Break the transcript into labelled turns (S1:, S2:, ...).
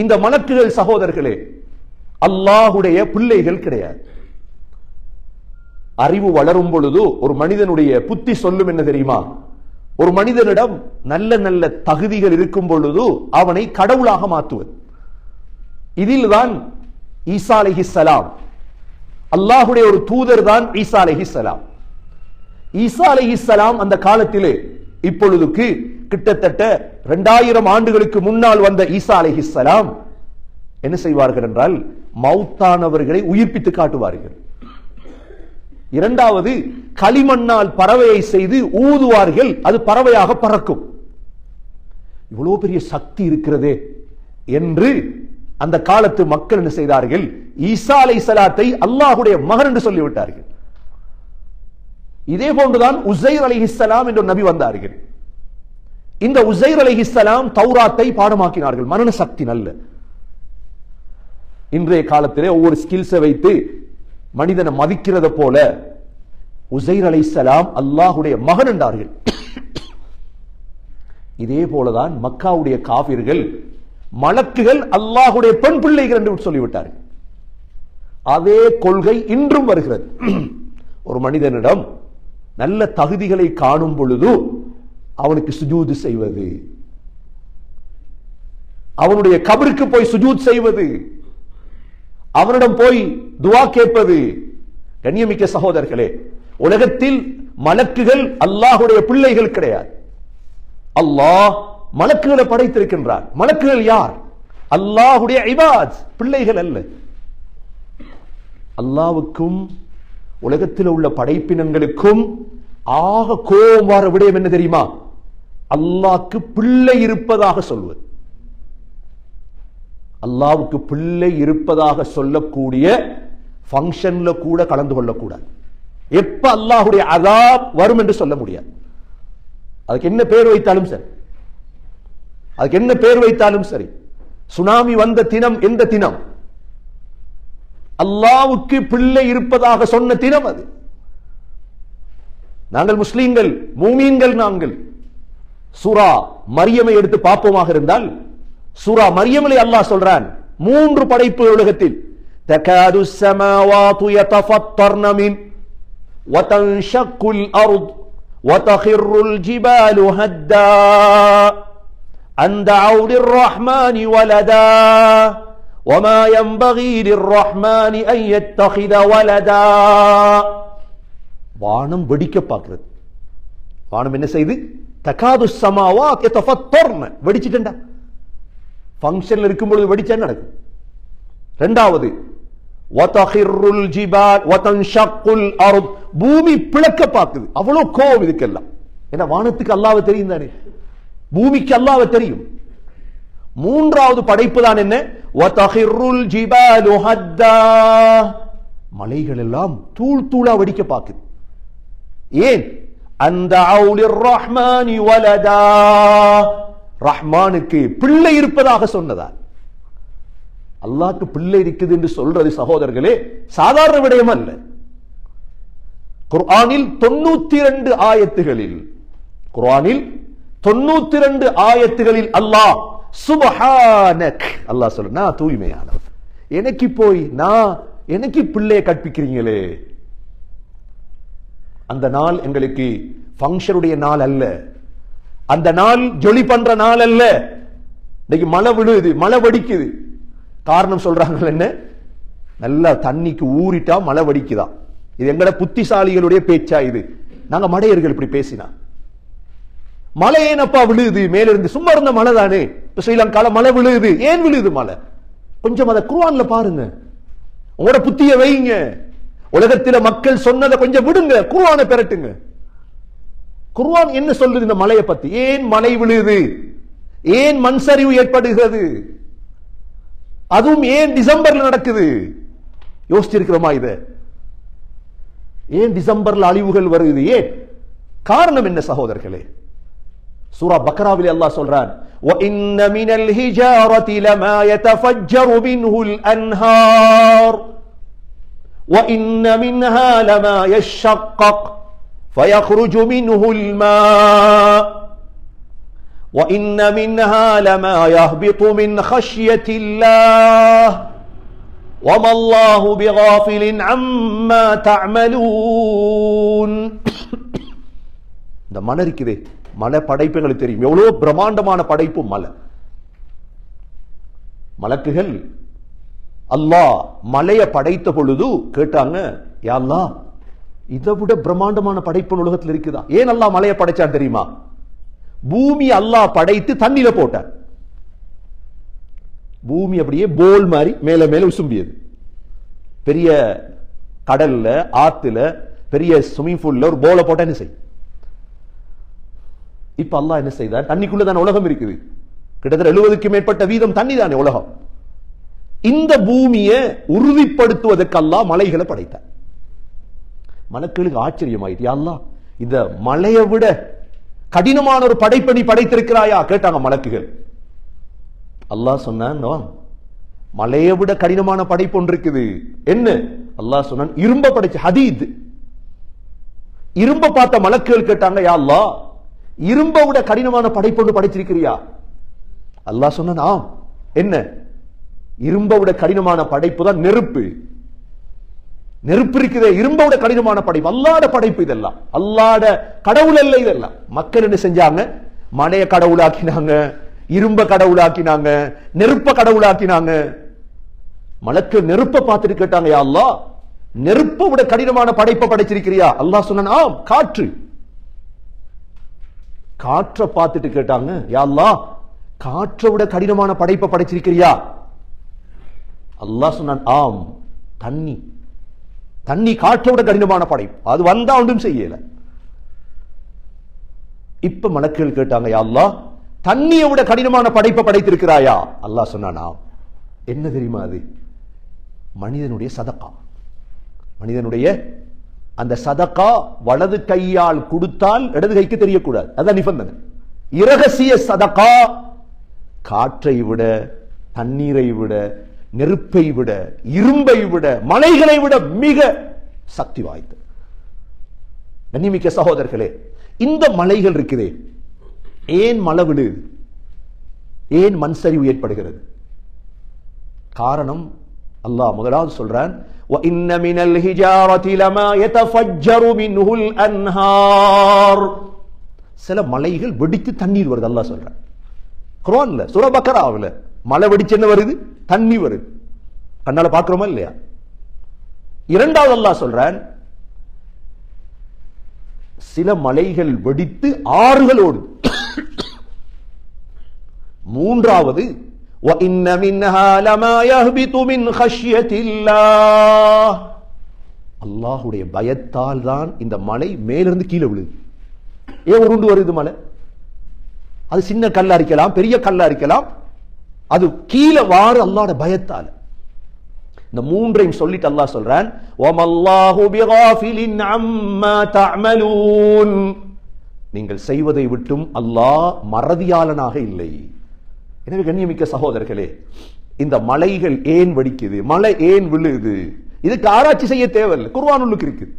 S1: இந்த மலக்குகள் சகோதரர்களே அல்லாஹுடைய பிள்ளைகள் கிடையாது. அறிவு வளரும் பொழுது ஒரு மனிதனுடைய புத்தி சொல்லும் என்ன தெரியுமா? ஒரு மனிதனிடம் நல்ல நல்ல தகுதிகள் இருக்கும் பொழுது அவனை கடவுளாக மாற்றுவது. இதில்தான் ஈசா அலைஹிஸ்ஸலாம், அல்லாஹுடைய ஒரு தூதர் தான் ஈசா அலைஹிஸ்ஸலாம். ஈசா அலைஹிஸ்ஸலாம் அந்த காலத்திலே இப்பொழுதுக்கு கிட்டத்தட்ட 2000 ஆண்டுகளுக்கு முன்னால் வந்த ஈசா அலைஹிஸ்ஸலாம் என்ன செய்வார்கள் என்றால் மௌத்தானவர்களை உயிர்ப்பித்து காட்டுவார்கள். இரண்டாவது, களிமண்ணால் பறவையை செய்து ஊதுவார்கள், அது பறவையாக பறக்கும். இவ்வளவு பெரிய சக்தி இருக்கிறதே என்று அந்த காலத்து மக்கள் என்ன செய்தார்கள்? ஈசா அலைஹிஸ்ஸலாத்தை அல்லாஹுடைய மகன் என்று சொல்லிவிட்டார்கள். இதே போன்றுதான் உஸைர் அலைஹிஸ்ஸலாம் என்ற நபி வந்தார்கள். இந்த உஸைர் அலைஹிஸ்ஸலாம் தௌராத்தை பாடமாக்கினார்கள். மரண சக்தி நல்ல. இன்றைய காலத்திலே ஒவ்வொரு ஸ்கில்ஸை வைத்து மனிதனை மதிக்கிறத போல உஸைர் அலைஹிஸ்ஸலாம் அல்லாஹுடைய மகன் என்றார்கள். இதே போலதான் மக்காவுடைய காபிர்கள் மலக்குகள் அல்லாஹுடைய பெண் பிள்ளைகள் என்று சொல்லிவிட்டார்கள். அதே கொள்கை இன்றும் வருகிறது. ஒரு மனிதனிடம் நல்ல தகுதிகளை காணும் பொழுது அவனுக்கு சுஜூது செய்வது, அவனுடைய கபருக்கு போய் சுஜூத் செய்வது, அவனிடம் போய் துவா கேட்பது. கண்ணியமிக்க சகோதரர்களே, உலகத்தில் மலக்குகள் அல்லாஹுடைய பிள்ளைகள் கிடையாது. அல்லாஹ் மலக்குகளை படைத்திருக்கின்றார். மலக்குகள் யார்? அல்லாஹுடைய இபாத், பிள்ளைகள் அல்ல. அல்லாஹ்வுக்கும் உலகத்தில் உள்ள படைப்பினங்களுக்கும் ஆக கோபம் வர விடயம் என்ன தெரியுமா? அல்லாஹ்க்கு பிள்ளை இருப்பதாக சொல்வது. அல்லாஹ்வுக்கு பிள்ளை இருப்பதாக சொல்லக்கூடிய ஃபங்க்ஷன்ல கூட கலந்து கொள்ளக்கூடாது. எப்ப அல்லாஹுடைய அஸாப் வரும் என்று சொல்ல முடியாது. அதுக்கு என்ன பேர் வைத்தாலும் சரி, அதுக்கு என்ன பேர் வைத்தாலும் சரி. சுனாமி வந்த தினம் எந்த தினம்? அல்லாஹ்வுக்கு பிள்ளை இருப்பதாக சொன்ன தினம் அது. நாங்கள் முஸ்லீம்கள், மூமீன்கள். நாங்கள் சூரா மரியமை எடுத்து பார்ப்போமாக இருந்தால், சூரா மரியமிலே அல்லாஹ் சொல்றான், 3 படைப்பு உலகத்தில் தகாது ஸமாவாத்து யதஃபத்தர்ன மின் வதன்ஷக்குல் அர்த் வதகிர்ருல் ஜிபாலு ஹத்தா அன் தஅவு லிர்ரஹ்மானி வலதா வமா யன்பகி லிர்ரஹ்மானி அன் யத்தகித வலதா. வானம் வெடிக்க பார்க்கிறது. வானம் என்ன செய்து? தகாது ஸமாவாத் யதஃபத்தர்ன, வெடிச்சிட்டா. ஃபங்க்ஷன்ல இருக்கும் பொழுது வெடிச்சா நடக்கும். இரண்டாவது, வதகிர்ருல் ஜிபால் வதன்ஷக்குல் அர்த், பூமி பிளக்க பார்க்குது. அவ்வளவு கோபம் இதுக்கெல்லாம். ஏன்னா வானத்துக்கு அல்லாஹ்வை தெரியும் தானே, பூமிக்கு அல்லாஹ்வை தெரியும். மூன்றாவது படைப்பு தான் என்ன? வதகிர்ருல் ஜிபாலு ஹத்தா, மலைகள் எல்லாம் தூள் தூளா வெடிக்க பார்க்குது. ஏன்? அந்த அவுலிர் ரஹ்மானி வலதா, ரஹ்மானுக்கு பிள்ளை இருப்பதாக சொன்னதா. அல்லாஹ்க்கு பிள்ளை இருக்குது என்று சொல்றது சகோதரர்களே சாதாரண விடயம் அல்ல. குர்ஆனில் 92 ஆயத்துகளில், குர்ஆனில் 92 ஆயத்துகளில் அல்லாஹ் சுப்ஹானக், அல்லாஹ் சொல்ற நான் தூய்மையானவன், எனக்கு போய் எனக்கு பிள்ளையை கற்பிக்கிறீங்களே. அந்த நாள் எங்களுக்கு ஃபங்க்ஷனுடைய நாள் அல்ல, அந்த நாள் ஜொலி பண்ற நாள் அல்ல. இன்னைக்கு மழை விழுது, மழை வடிக்குது. காரணம் சொல்றாங்க என்ன? நல்லா தண்ணிக்கு ஊறிட்டா மழை வடிக்குதா. இது எங்கட புத்திசாலிகளுடைய பேச்சா? இது நாங்க மடையர்கள் இப்படி பேசினா மழை ஏனப்பா விழுது மேல இருந்து? சும்மா இருந்த மழை தானே. இப்ப ஸ்ரீலங்கால மழை விழுது. ஏன் விழுது மழை? கொஞ்சம் அதை குர்ஆன்ல பாருங்க, உங்களோட புத்திய வைங்க. உலகத்தில மக்கள் சொன்னதை கொஞ்சம் விடுங்க, குர்ஆனை பெரட்டுங்க. குர்ஆன் என்ன சொல்லுது இந்த மலையை பத்தி? ஏன் மழை விழுது? ஏன் மண் சரிவு ஏற்படுகிறது? அதுவும் ஏன் டிசம்பர்ல நடக்குது? யோசிச்சிருக்கிறோமா இத? ஏன் டிசம்பர்ல அழிவுகள் வருது? ஏன்? காரணம் என்ன சகோதரர்களே? சூரா பக்ராவிலே அல்லாஹ் சொல்றான், وَإِنَّ مِنَ الْحِجَارَةِ لَمَا يَتَفَجَّرُ مِنْهُ الْأَنْهَارُ وَإِنَّ مِنْهَا لَمَا يَشَّقَّقُ فَيَخْرُجُ مِنْهُ الْمَاءُ وَإِنَّ مِنْهَا لَمَا يَهْبِطُ مِنْ خَشْيَةِ اللَّهِ وَمَا اللَّهُ بِغَافِلٍ عَمَّا تَعْمَلُونَ. இந்த மலை இருக்குதே, மலை படைப்புகளுக்கு தெரியும் எவ்வளவு பிரம்மாண்டமான படைப்பு மலை. மலக்குகள் அல்லாஹ் மலையை படைத்த பொழுது கேட்டாங்க, யா அல்லாஹ் இதை விட பிரம்மாண்டமான படைப்பு உலகத்தில் இருக்குதா? ஏன் அல்லாஹ் மலையை படைச்சான் தெரியுமா? பூமி அல்லாஹ் படைத்து தண்ணியில போட்டார். பூமி அப்படியே போல் மாதிரி மேல மேல உசும்பியது. பெரிய கடல்ல ஆத்துல பெரிய ஸ்விமிங் பூல்ல ஒரு போல போட்டா என்ன செய்யும்? இப்ப அல்லாஹ் என்ன செய்தார்? தண்ணிக்குள்ளதான உலகம் இருக்குது. கிட்டத்தட்ட 70க்கு மேற்பட்ட வீதம் தண்ணி தானே உலகம். இந்த பூமியை உறுதிப்படுத்துவதற்கு அல்லாஹ் மலைகளை படைத்தார். மலக்குகளுக்கு ஆச்சரியமாயிட்டு, யா அல்லாஹ் இந்த மலையை விட கடினமான ஒரு படைப்பை நீ படைத்திருக்கிறாயா கேட்டாங்க மலக்குகள். அல்லாஹ் சொன்னான், மலையை விட கடினமான படைப்பு ஒன்று இருக்குது. என்ன? அல்லாஹ் சொன்னான், இரும்ப படைச்ச ஹதீத். இரும்ப பார்த்த மலக்குகள் கேட்டாங்க, யா அல்லாஹ் இரும்ப விட கடினமான படைப்பு ஒன்று படைச்சிருக்கிறியா? அல்லாஹ் சொன்னான், ஆம். என்ன? இரும்ப விட கடினமான படைப்பு தான் நெருப்பு. நெருப்பு இருக்குதே, இரும்ப விட கடினமான படைப்பு. அல்லாஹ்வுடைய படைப்பு இதெல்லாம், அல்லாஹ்வுடைய கடவுள் அல்ல இதெல்லாம். மக்கள் என்ன செஞ்சாங்க? மலையை கடவுளாக்கினாங்க, இரும்ப கடவுளாக்கினாங்க, நெருப்ப கடவுளாக்கினாங்க. மலக்கு நெருப்பை பார்த்துட்டு கேட்டாங்க, யா அல்லாஹ் நெருப்பை விட கடினமான படைப்பை படைச்சிருக்கிறியா? அல்லாஹ் சொன்னான், ஆம். காற்று. காற்றை பார்த்துட்டு கேட்டாங்க, யா அல்லாஹ் காற்றை விட கடினமான படைப்பை படைச்சிருக்கிறியா? அல்லாஹ் சொன்னான், ஆம். தண்ணி. தண்ணி காற்றை விட கடினமான படைப்பு. அது வந்தா ஒன்றும் செய்யல. இப்ப மலக்குகள் கேட்டாங்க, யா அல்லாஹ் தண்ணியை விட கடினமான படைப்பை படைத்திருக்கிறாயா? அல்லாஹ் சொன்னானா, என்ன தெரியுமா? அது மனிதனுடைய சதகா. மனிதனுடைய அந்த சதகா வலது கையால் கொடுத்தால் இடது கைக்கு தெரியக்கூடாது. அதான் நிபந்தனை. இரகசிய சதகா காற்றை விட, தண்ணீரை விட, நெருப்பை விட, இரும்பை விட, மலைகளை விட மிக சக்தி வாய்ந்தது. கண்ணியமிக்க சகோதரர்களே, இந்த மலைகள் இருக்குதே, ஏன் மழை விழுது? ஏன் மண் சரிவு ஏற்படுகிறது? காரணம் அல்லாஹ் முதலாவது சொல்றான், وَإِنَّ مِنَ الْحِجَارَةِ لَمَا يَتَفَجَّرُ مِنْهُ الْأَنْهَارُ. சில மலைகள் வெடித்து தண்ணீர் வருது. அல்லாஹ் சொல்றான் குர்ஆன்ல, சூரா பக்கராவுல. மலை வெடிச்சு என்ன வருது? தண்ணி வருது. கண்ணால பாக்குறோமா இல்லையா? இரண்டாவது அல்லாஹ் சொல்றான், சில மலைகள் வெடித்து ஆறுகள் ஓடுது. மூன்றாவது, وَإِنَّ مِنْهَا لَمَا يَهْبِطُ مِنْ خَشْيَةِ اللَّهِ. அல்லாஹ்வுடைய பயத்தால் தான் இந்த மலை மேலிருந்து கீழே விழுது. ஏன் உருண்டு வருது மலை? அது சின்ன கல்லா இருக்கலாம், பெரிய கல்லா இருக்கலாம். அது கீழே வாரு அல்லாஹ்வுடைய பயத்தால். இந்த மூன்றையும் சொல்லிட்டு அல்லாஹ் சொல்றான், وَمَاللَّهُ بِغَافِلٍ عَمَّا تَعْمَلُونَ. நீங்கள் செய்வதை விட்டும் அல்லாஹ் மறதியாளனாக இல்லை. எனவே கண்ணியமிக்க சகோதரர்களே, இந்த மலைகள் ஏன் வெடிக்குது, மலை ஏன் விழுது, இதுக்கு ஆராய்ச்சி செய்ய தேவையில்லை. குர்ஆனுக்கு இருக்குது.